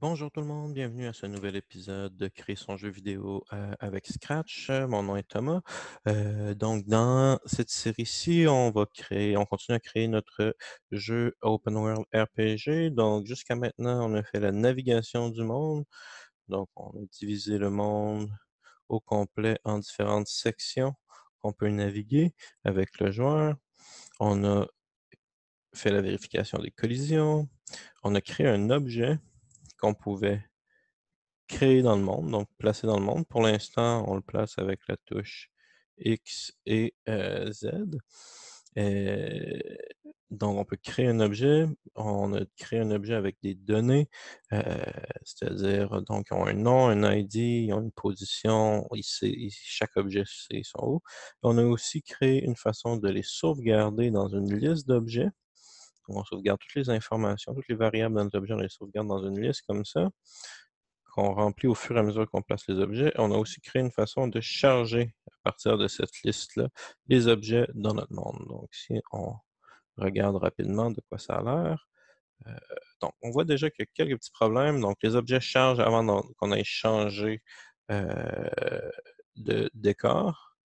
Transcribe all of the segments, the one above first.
Bonjour tout le monde, bienvenue à ce nouvel épisode de Créer son jeu vidéo avec Scratch. Mon nom est Thomas. Donc dans cette série-ci, on continue à créer notre jeu Open World RPG. Donc jusqu'à maintenant, on a fait la navigation du monde. Donc on a divisé le monde au complet en différentes sections qu'on peut naviguer avec le joueur. On a fait la vérification des collisions. On a créé un objet qu'on pouvait créer dans le monde, donc placer dans le monde. Pour l'instant, on le place avec la touche X et Z. Heu, donc on peut créer un objet. On a créé un objet avec des données, heu, c'est-à-dire donc ils ont un nom, un ID, ils ont une position, chaque objet sait son haut. On a aussi créé une façon de les sauvegarder dans une liste d'objets. On sauvegarde toutes les informations, toutes les variables dans l'objet, on les sauvegarde dans une liste comme ça qu'on remplit au fur et à mesure qu'on place les objets. On a aussi créé une façon de charger à partir de cette liste-là les objets dans notre monde. Donc, si on regarde rapidement de quoi ça a l'air, euh, donc on voit déjà qu'il y a quelques petits problèmes. Donc, les objets chargent avant qu'on ait changé euh, de décor.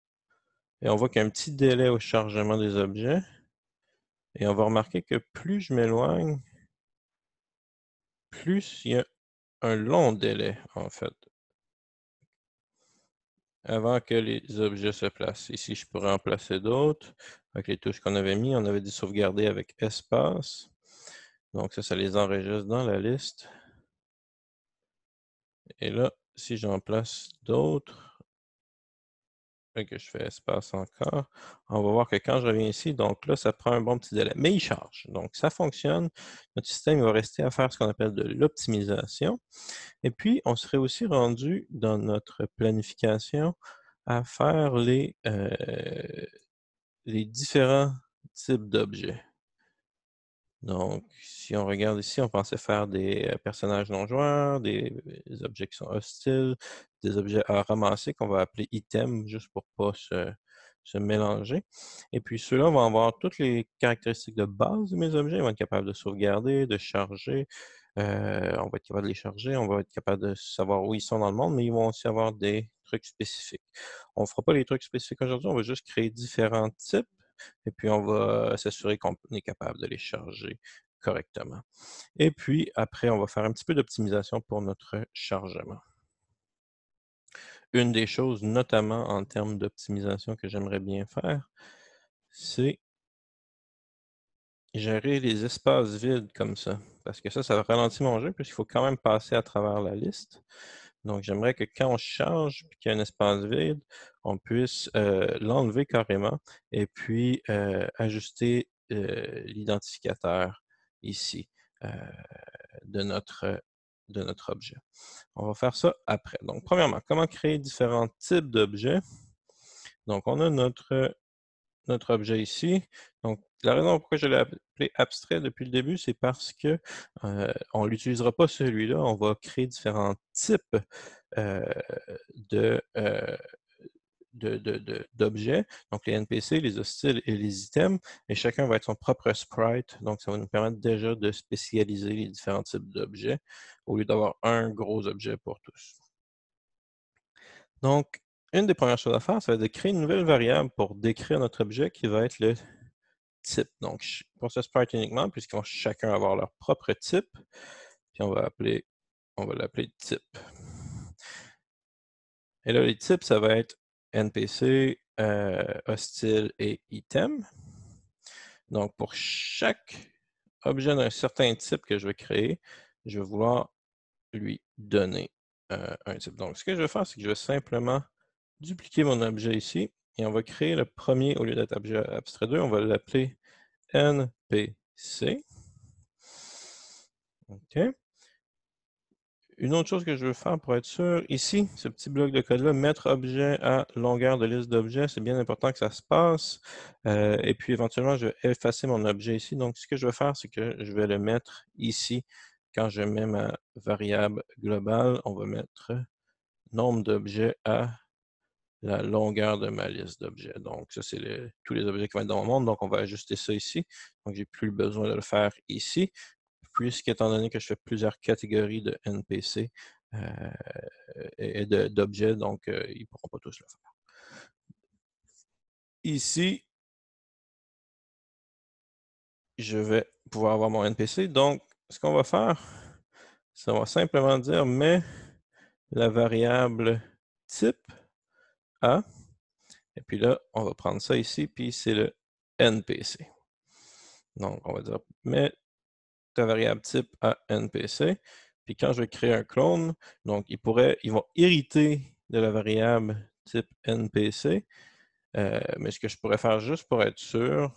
Et on voit qu'il y a un petit délai au chargement des objets. Et on va remarquer que plus je m'éloigne, plus il y a un long délai, en fait. Avant que les objets se placent. Ici, je pourrais en placer d'autres. Avec les touches qu'on avait mis, on avait dit sauvegarder avec espace. Donc ça les enregistre dans la liste. Et là, si j'en place d'autres, et que je fais espace encore, on va voir que quand je reviens ici, donc là, ça prend un bon petit délai. Mais il charge. Donc ça fonctionne. Notre système va rester à faire ce qu'on appelle de l'optimisation. Et puis, on serait aussi rendu dans notre planification à faire les différents types d'objets. Donc, si on regarde ici, on pensait faire des personnages non joueurs, des objets qui sont hostiles, des objets à ramasser qu'on va appeler items, juste pour pas se mélanger. Et puis ceux-là vont avoir toutes les caractéristiques de base de mes objets. Ils vont être capables de sauvegarder, de charger. On va être capable de les charger, on va être capable de savoir où ils sont dans le monde, mais ils vont aussi avoir des trucs spécifiques. On ne fera pas les trucs spécifiques aujourd'hui, on va juste créer différents types et puis on va s'assurer qu'on est capable de les charger correctement. Et puis après, on va faire un petit peu d'optimisation pour notre chargement. Une des choses, notamment en termes d'optimisation que j'aimerais bien faire, c'est gérer les espaces vides comme ça. Parce que ça ralentit mon jeu, puisqu'il faut quand même passer à travers la liste. Donc, j'aimerais que quand on charge, puis qu'il y a un espace vide, on puisse l'enlever carrément et puis ajuster l'identificateur ici euh, de notre objet. On va faire ça après. Donc, premièrement, comment créer différents types d'objets? Donc, on a notre objet ici. Donc, la raison pourquoi je l'ai appelé abstrait depuis le début, c'est parce que on l'utilisera pas celui-là. On va créer différents types euh, de, euh, d'objets, donc les NPC, les hostiles et les items, et chacun va être son propre sprite. Donc, ça va nous permettre déjà de spécialiser les différents types d'objets au lieu d'avoir un gros objet pour tous. Donc, une des premières choses à faire, ça va être de créer une nouvelle variable pour décrire notre objet qui va être le type. Donc, pour ce sprite uniquement, puisqu'ils vont chacun avoir leur propre type, puis on va l'appeler type. Et là, les types, ça va être NPC, hostile et item. Donc, pour chaque objet d'un certain type que je vais créer, je vais vouloir lui donner un type. Donc, ce que je vais faire, c'est que je vais simplement dupliquer mon objet ici et on va créer le premier, au lieu d'être objet abstrait 2, on va l'appeler NPC. OK. Une autre chose que je veux faire pour être sûr, ici, ce petit bloc de code-là, mettre objet à longueur de liste d'objets, c'est bien important que ça se passe. Et puis éventuellement, je vais effacer mon objet ici. Donc, ce que je vais faire, c'est que je vais le mettre ici. Quand je mets ma variable globale, on va mettre nombre d'objets à la longueur de ma liste d'objets. Donc, ça, c'est tous les objets qui vont être dans mon monde. Donc, on va ajuster ça ici. Donc, j'ai plus besoin de le faire ici. puisqu'étant donné que je fais plusieurs catégories de NPC et d'objets, donc ils ne pourront pas tous le faire. Ici, je vais pouvoir avoir mon NPC. Donc, ce qu'on va faire, ça va simplement dire « mais la variable type A ». Et puis là, on va prendre ça ici, puis c'est le NPC. Donc, on va dire « mais ta variable type à NPC ». Puis quand je vais créer un clone, donc ils vont hériter de la variable type NPC. Mais ce que je pourrais faire juste pour être sûr,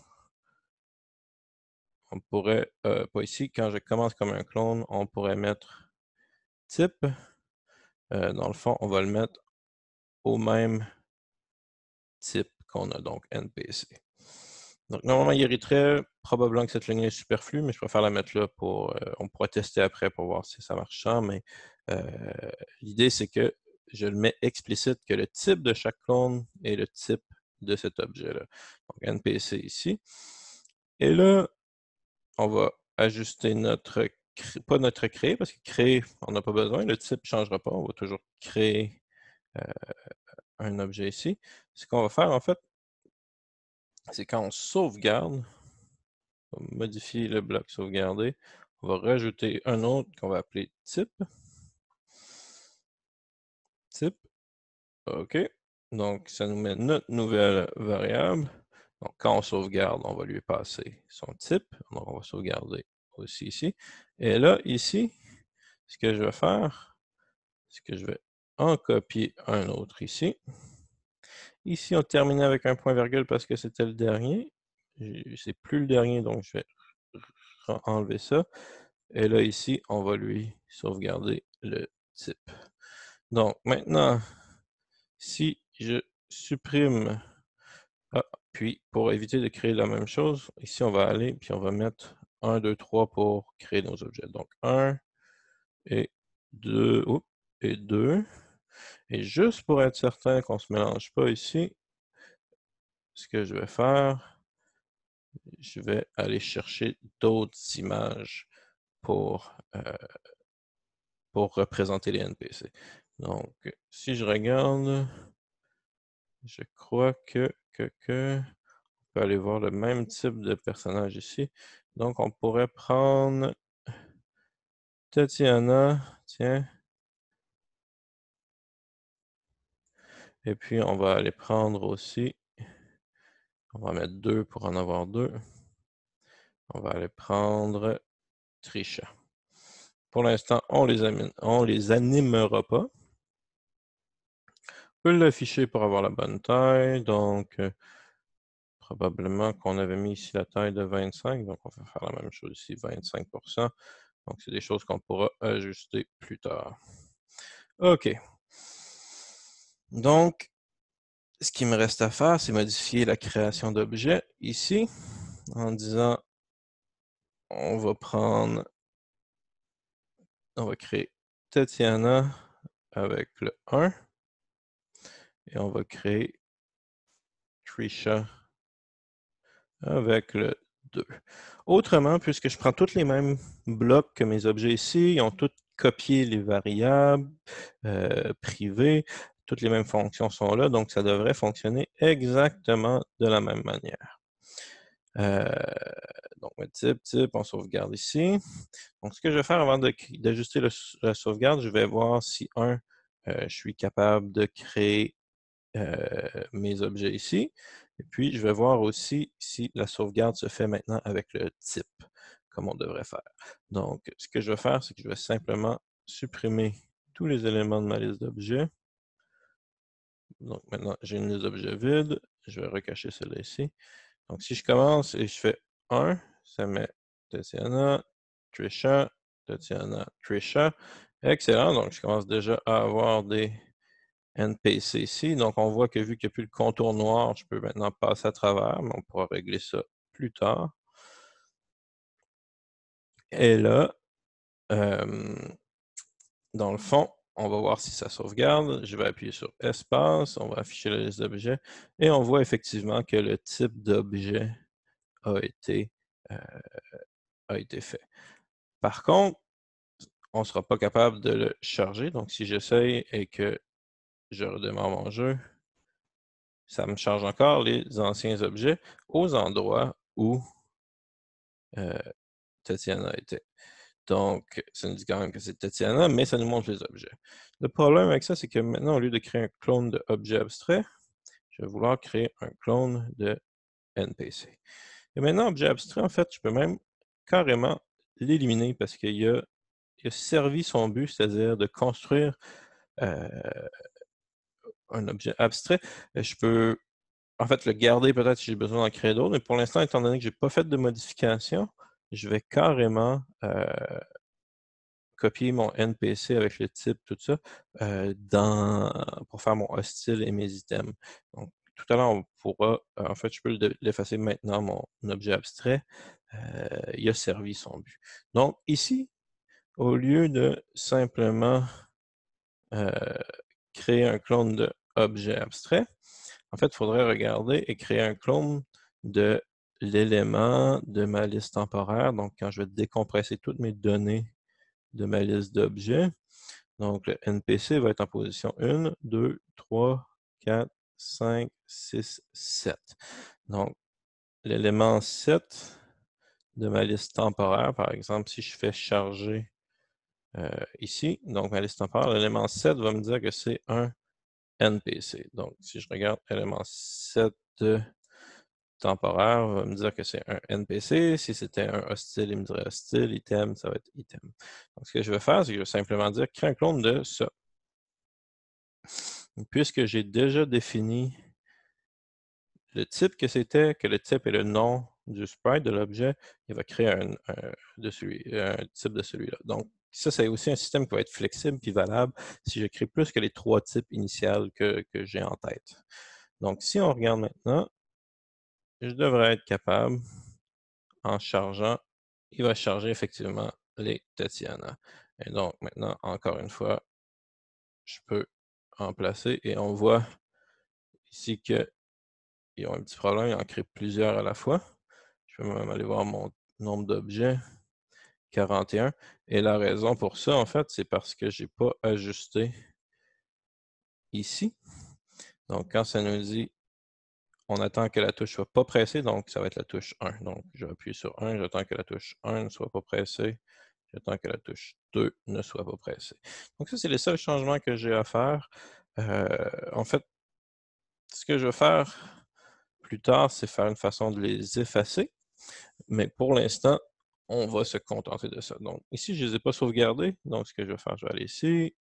on pourrait, pas ici, quand je commence comme un clone, on pourrait mettre type. Dans le fond, on va le mettre au même type qu'on a, donc NPC. Donc, normalement, il hériterait. Probablement que cette ligne est superflue, mais je préfère la mettre là pour. On pourra tester après pour voir si ça marche ça, mais l'idée, c'est que je le mets explicite que le type de chaque clone est le type de cet objet-là. Donc, NPC ici. Et là, on va ajuster notre. Pas notre créer, parce que créer, on n'a pas besoin. Le type ne changera pas. On va toujours créer un objet ici. Ce qu'on va faire, en fait, c'est quand on sauvegarde, on va modifier le bloc sauvegarder, on va rajouter un autre qu'on va appeler type. Type, OK. Donc, ça nous met notre nouvelle variable. Donc, quand on sauvegarde, on va lui passer son type. Donc, on va sauvegarder aussi ici. Et là, ici, ce que je vais faire, c'est que je vais en copier un autre ici. Ici, on termine avec un point-virgule parce que c'était le dernier. C'est plus le dernier, donc je vais enlever ça. Et là, ici, on va lui sauvegarder le type. Donc, maintenant, si je supprime... Ah, puis, pour éviter de créer la même chose, ici, on va aller, puis on va mettre 1, 2, 3 pour créer nos objets. Donc, 1 et 2, et 2. Et juste pour être certain qu'on ne se mélange pas ici, ce que je vais faire, je vais aller chercher d'autres images pour représenter les NPC. Donc, si je regarde, je crois que on peut aller voir le même type de personnage ici. Donc, on pourrait prendre Tatiana, tiens, et puis on va aller prendre aussi, on va mettre 2 pour en avoir 2. On va aller prendre Trisha. Pour l'instant, on les animera pas. On peut l'afficher pour avoir la bonne taille, donc probablement qu'on avait mis ici la taille de 25, donc on va faire la même chose ici, 25%. Donc c'est des choses qu'on pourra ajuster plus tard. OK. Donc, ce qui me reste à faire, c'est modifier la création d'objets ici, en disant, on va créer Tatiana avec le 1, et on va créer Trisha avec le 2. Autrement, puisque je prends tous les mêmes blocs que mes objets ici, ils ont tous copié les variables privées, toutes les mêmes fonctions sont là, donc ça devrait fonctionner exactement de la même manière. Donc, type, on sauvegarde ici. Donc, ce que je vais faire avant d'ajuster la sauvegarde, je vais voir si, je suis capable de créer mes objets ici. Et puis, je vais voir aussi si la sauvegarde se fait maintenant avec le type, comme on devrait faire. Donc, ce que je vais faire, c'est que je vais simplement supprimer tous les éléments de ma liste d'objets. Donc, maintenant, j'ai une liste d'objets vide. Je vais recacher celle-là ici. Donc, si je commence et je fais 1, ça met Tatiana, Trisha, Tatiana, Trisha. Excellent. Donc, je commence déjà à avoir des NPC ici. Donc, on voit que vu qu'il n'y a plus le contour noir, je peux maintenant passer à travers, mais on pourra régler ça plus tard. Et là, dans le fond, on va voir si ça sauvegarde. Je vais appuyer sur espace, on va afficher la liste d'objets, et on voit effectivement que le type d'objet a été fait. Par contre, on ne sera pas capable de le charger. Donc, si j'essaye et que je redémarre mon jeu, ça me charge encore les anciens objets aux endroits où Tatiana était. Donc, ça nous dit quand même que c'est Tatiana, mais ça nous montre les objets. Le problème avec ça, c'est que maintenant, au lieu de créer un clone d'objet abstrait, je vais vouloir créer un clone de NPC. Et maintenant, objet abstrait, en fait, je peux même carrément l'éliminer parce qu'il a servi son but, c'est-à-dire de construire un objet abstrait. Je peux, en fait, le garder peut-être si j'ai besoin d'en créer d'autres, mais pour l'instant, étant donné que je n'ai pas fait de modification, je vais carrément copier mon NPC avec le type, tout ça, pour faire mon hostile et mes items. Donc, tout à l'heure, on pourra, en fait, je peux l'effacer maintenant, mon objet abstrait. Il a servi son but. Donc, ici, au lieu de simplement créer un clone d'objet abstrait, en fait, il faudrait regarder et créer un clone de l'élément de ma liste temporaire. Donc, quand je vais décompresser toutes mes données de ma liste d'objets, donc le NPC va être en position 1, 2, 3, 4, 5, 6, 7. Donc, l'élément 7 de ma liste temporaire, par exemple, si je fais charger ici, donc ma liste temporaire, l'élément 7 va me dire que c'est un NPC. Donc, si je regarde l'élément 7 temporaire, va me dire que c'est un NPC. Si c'était un hostile, il me dirait hostile. Item, ça va être item. Donc, ce que je vais faire, c'est que je vais simplement dire créer un clone de ça. Puisque j'ai déjà défini le type que c'était, que le type est le nom du sprite de l'objet, il va créer un type de celui-là. Donc, ça, c'est aussi un système qui va être flexible et valable si je crée plus que les 3 types initiales que j'ai en tête. Donc, si on regarde maintenant, je devrais être capable, en chargeant, il va charger effectivement les Tatiana. Et donc, maintenant, encore une fois, je peux remplacer et on voit ici qu'ils ont un petit problème, ils en créent plusieurs à la fois. Je vais même aller voir mon nombre d'objets, 41. Et la raison pour ça, en fait, c'est parce que je n'ai pas ajusté ici. Donc, quand ça nous dit on attend que la touche ne soit pas pressée, donc ça va être la touche 1. Donc, je vais appuyer sur 1, j'attends que la touche 1 ne soit pas pressée, j'attends que la touche 2 ne soit pas pressée. Donc, ça, c'est les seuls changements que j'ai à faire. En fait, ce que je vais faire plus tard, c'est faire une façon de les effacer. Mais pour l'instant, on va se contenter de ça. Donc, ici, je ne les ai pas sauvegardés. Donc, ce que je vais faire, je vais aller ici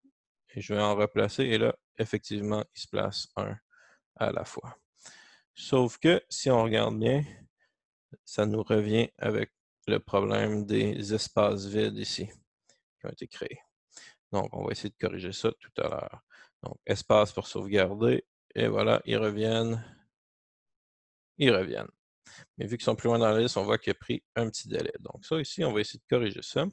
et je vais en replacer. Et là, effectivement, il se place un à la fois. Sauf que, si on regarde bien, ça nous revient avec le problème des espaces vides ici qui ont été créés. Donc, on va essayer de corriger ça tout à l'heure. Donc, espace pour sauvegarder. Et voilà, ils reviennent. Ils reviennent. Mais vu qu'ils sont plus loin dans la liste, on voit qu'il a pris un petit délai. Donc ça, ici, on va essayer de corriger ça.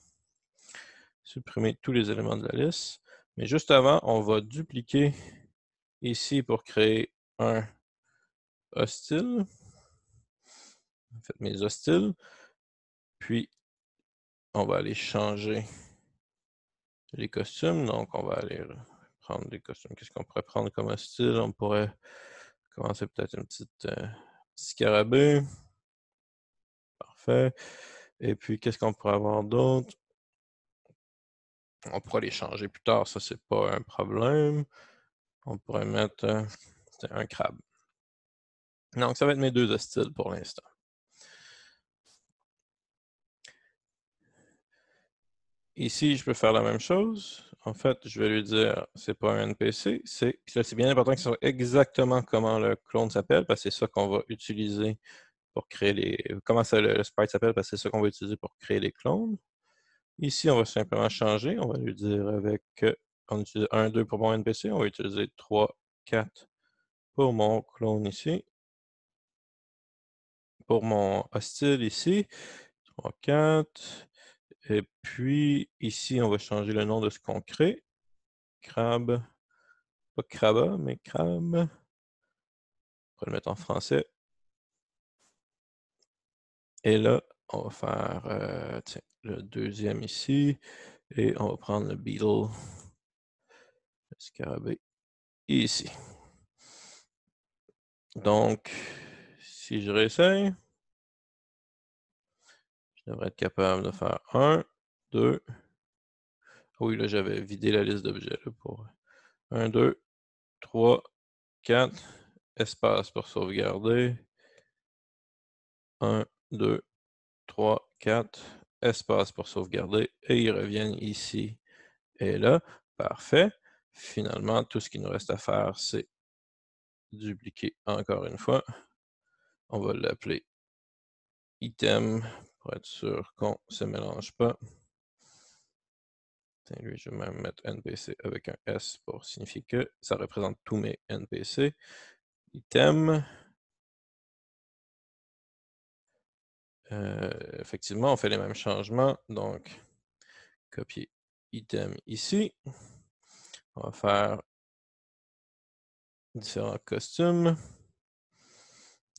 Supprimer tous les éléments de la liste. Mais juste avant, on va dupliquer ici pour créer un hostile. En fait, mes hostiles. Puis, on va aller changer les costumes. Donc, on va aller prendre des costumes. Qu'est-ce qu'on pourrait prendre comme hostile? On pourrait commencer peut-être une petite scarabée. Parfait. Et puis, qu'est-ce qu'on pourrait avoir d'autre? On pourra les changer plus tard, ça, c'est pas un problème. On pourrait mettre un crabe. Donc, ça va être mes deux hostiles pour l'instant. Ici, je peux faire la même chose. En fait, je vais lui dire, c'est pas un NPC, c'est bien important que ce soit exactement comment le clone s'appelle, parce que c'est ça qu'on va utiliser pour créer comment le sprite s'appelle, parce que c'est ça qu'on va utiliser pour créer les clones. Ici, on va simplement changer. On va lui dire on utilise 1, 2 pour mon NPC. On va utiliser 3, 4 pour mon clone ici. Pour mon hostile ici. 3, 4. Et puis, ici, on va changer le nom de ce qu'on crée. Crabe. Pas Craba, mais crabe. On va le mettre en français. Et là, on va faire le deuxième ici, et on va prendre le Beetle, le scarabée, ici. Donc, si je réessaye, je devrais être capable de faire 1, 2. Oui, là, j'avais vidé la liste d'objets pour 1, 2, 3, 4, espace pour sauvegarder. 1, 2, 3, 4, espace pour sauvegarder, et ils reviennent ici et là. Parfait. Finalement, tout ce qu'il nous reste à faire, c'est dupliquer encore une fois. On va l'appeler item pour être sûr qu'on ne se mélange pas. Tiens, lui, je vais même mettre NPC avec un S pour signifier que ça représente tous mes NPC. Item. Effectivement, on fait les mêmes changements. Donc, copier item ici. On va faire différents costumes.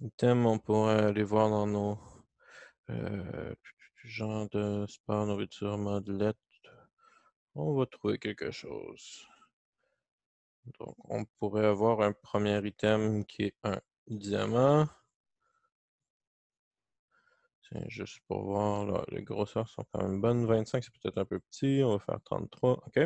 Item, on pourrait aller voir dans nos genres de sport, nourriture, modelette. On va trouver quelque chose. Donc, on pourrait avoir un premier item qui est un diamant. Tiens, juste pour voir, là, les grosseurs sont quand même bonnes. 25, c'est peut-être un peu petit. On va faire 33. OK.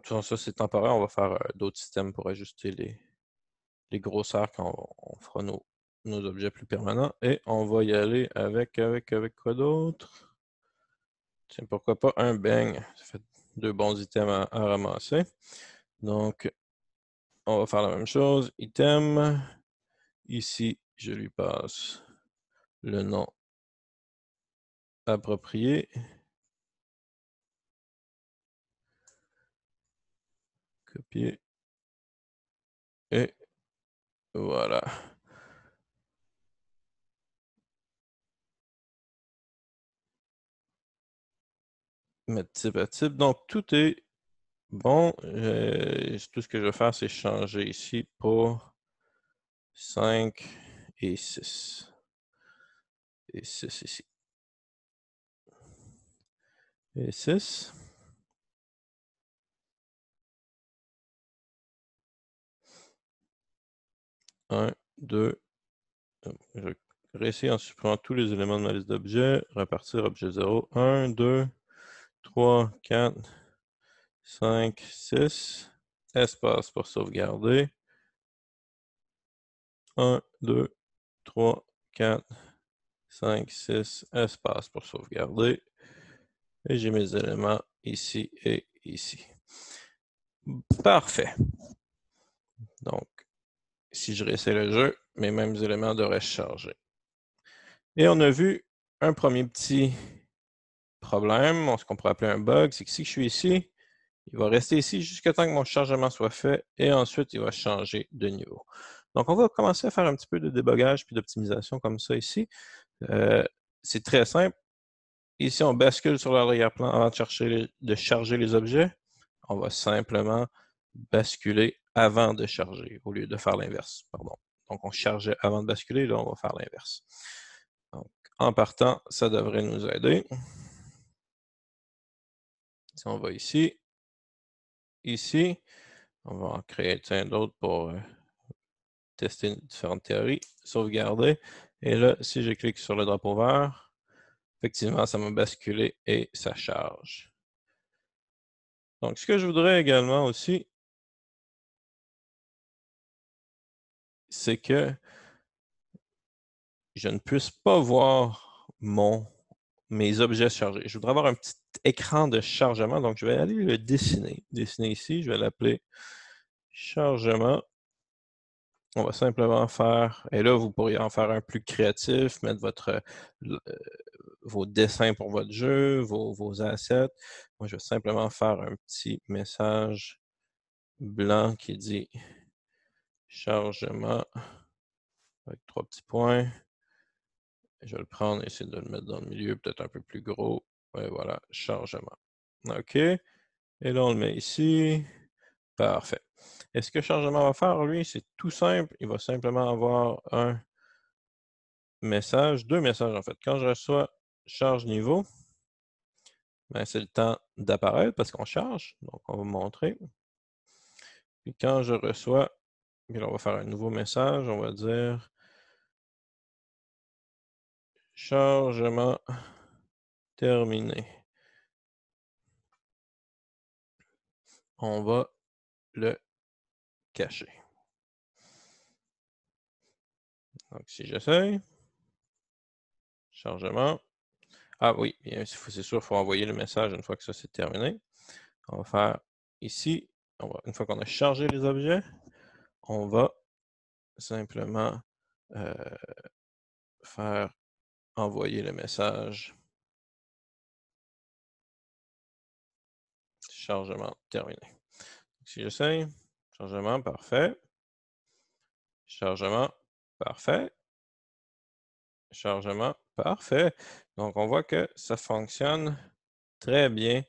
Tout ça, c'est temporaire. On va faire d'autres systèmes pour ajuster les grosseurs quand on fera nos objets plus permanents. Et on va y aller avec quoi d'autre? Tiens, pourquoi pas un bang? Ça fait 2 bons items à ramasser. Donc, on va faire la même chose. Item. Ici, je lui passe le nom approprié. Copier. Et voilà. Mettre type à type. Donc, tout est bon. Tout ce que je vais faire, c'est changer ici pour 5 et 6. Et 6 ici. Et 6. Un, 2. Je vais réessayer en supprimant tous les éléments de ma liste d'objets. Repartir objet 0. 1, 2, 3, 4, 5, 6. Espace pour sauvegarder. 1, 2, 3, 4, 5, 6. Espace pour sauvegarder. Et j'ai mes éléments ici et ici. Parfait. Donc, si je réessaye le jeu, mes mêmes éléments devraient se charger. Et on a vu un premier petit problème, ce qu'on pourrait appeler un bug, c'est que si je suis ici, il va rester ici jusqu'à temps que mon chargement soit fait, et ensuite, il va changer de niveau. Donc, on va commencer à faire un petit peu de débogage puis d'optimisation comme ça ici. C'est très simple. Ici, on bascule sur l'arrière-plan avant de charger les objets. On va simplement basculer avant de charger, au lieu de faire l'inverse. Pardon. Donc, on chargeait avant de basculer, là, on va faire l'inverse. Donc, en partant, ça devrait nous aider. Si on va ici, on va en créer d'autres pour tester différentes théories, sauvegarder. Et là, si je clique sur le drapeau vert, effectivement, ça m'a basculé et ça charge. Donc, ce que je voudrais également aussi, c'est que je ne puisse pas voir mes objets chargés. Je voudrais avoir un petit écran de chargement, donc je vais aller le dessiner. Dessiner ici, je vais l'appeler chargement. On va simplement faire, et là, vous pourriez en faire un plus créatif, mettre vos dessins pour votre jeu, vos assets. Moi, je vais simplement faire un petit message blanc qui dit chargement avec 3 petits points. Je vais le prendre et essayer de le mettre dans le milieu, peut-être un peu plus gros. Et voilà, chargement. OK. Et là, on le met ici. Parfait. Et ce que chargement va faire, lui, c'est tout simple. Il va simplement avoir un message, 2 messages en fait. Quand je reçois charge niveau, ben, c'est le temps d'apparaître parce qu'on charge. Donc, on va montrer. Puis quand je reçois, puis là, on va faire un nouveau message. On va dire chargement terminé. On va le cacher. Donc, si j'essaye, chargement. Ah oui, c'est sûr, il faut envoyer le message une fois que ça c'est terminé. On va faire ici, une fois qu'on a chargé les objets, on va simplement faire envoyer le message. Chargement terminé. Si j'essaye, chargement, parfait. Chargement, parfait. Chargement, parfait. Donc, on voit que ça fonctionne très bien.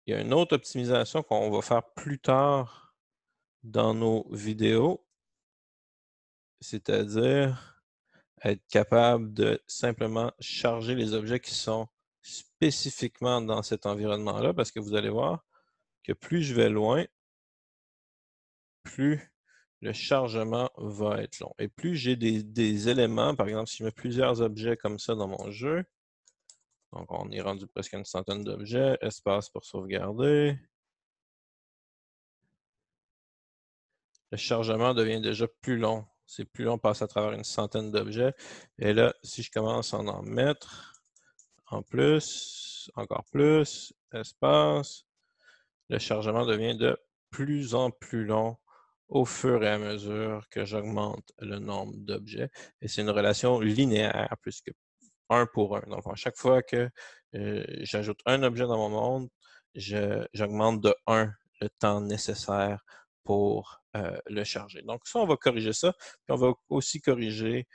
Il y a une autre optimisation qu'on va faire plus tard dans nos vidéos, c'est-à-dire être capable de simplement charger les objets qui sont spécifiquement dans cet environnement-là, parce que vous allez voir que plus je vais loin, plus le chargement va être long. Et plus j'ai des éléments, par exemple, si je mets plusieurs objets comme ça dans mon jeu, donc on est rendu presque une centaine d'objets, espace pour sauvegarder. Le chargement devient déjà plus long. C'est plus long, on passe à travers une centaine d'objets. Et là, si je commence à en mettre en plus, encore plus, espace, le chargement devient de plus en plus long au fur et à mesure que j'augmente le nombre d'objets. Et c'est une relation linéaire plus que 1 pour 1. Donc, à chaque fois que j'ajoute un objet dans mon monde, j'augmente de 1 le temps nécessaire pour le charger. Donc, ça, on va corriger ça. Puis on va aussi corriger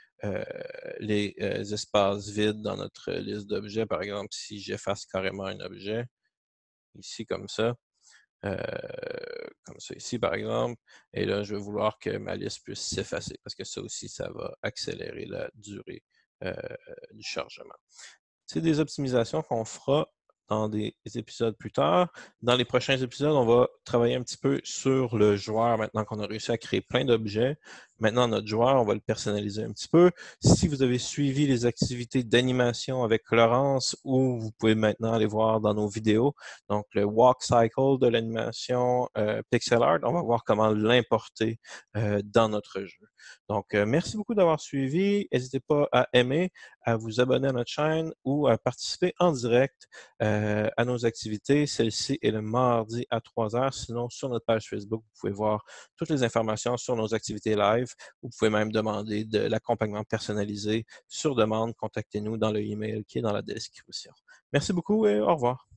les espaces vides dans notre liste d'objets. Par exemple, si j'efface carrément un objet, ici euh, comme ça ici par exemple, et là, je vais vouloir que ma liste puisse s'effacer parce que ça aussi, ça va accélérer la durée euh, du chargement. C'est des optimisations qu'on fera dans des épisodes plus tard. Dans les prochains épisodes, on va travailler un petit peu sur le joueur maintenant qu'on a réussi à créer plein d'objets. Maintenant, notre joueur, on va le personnaliser un petit peu. Si vous avez suivi les activités d'animation avec Laurence, ou vous pouvez maintenant aller voir dans nos vidéos, donc le walk cycle de l'animation pixel art, on va voir comment l'importer dans notre jeu. Donc, merci beaucoup d'avoir suivi. N'hésitez pas à aimer, à vous abonner à notre chaîne ou à participer en direct à nos activités. Celle-ci est le mardi à 3h. Sinon, sur notre page Facebook, vous pouvez voir toutes les informations sur nos activités live. Vous pouvez même demander de l'accompagnement personnalisé sur demande. Contactez-nous dans le email qui est dans la description. Merci beaucoup et au revoir.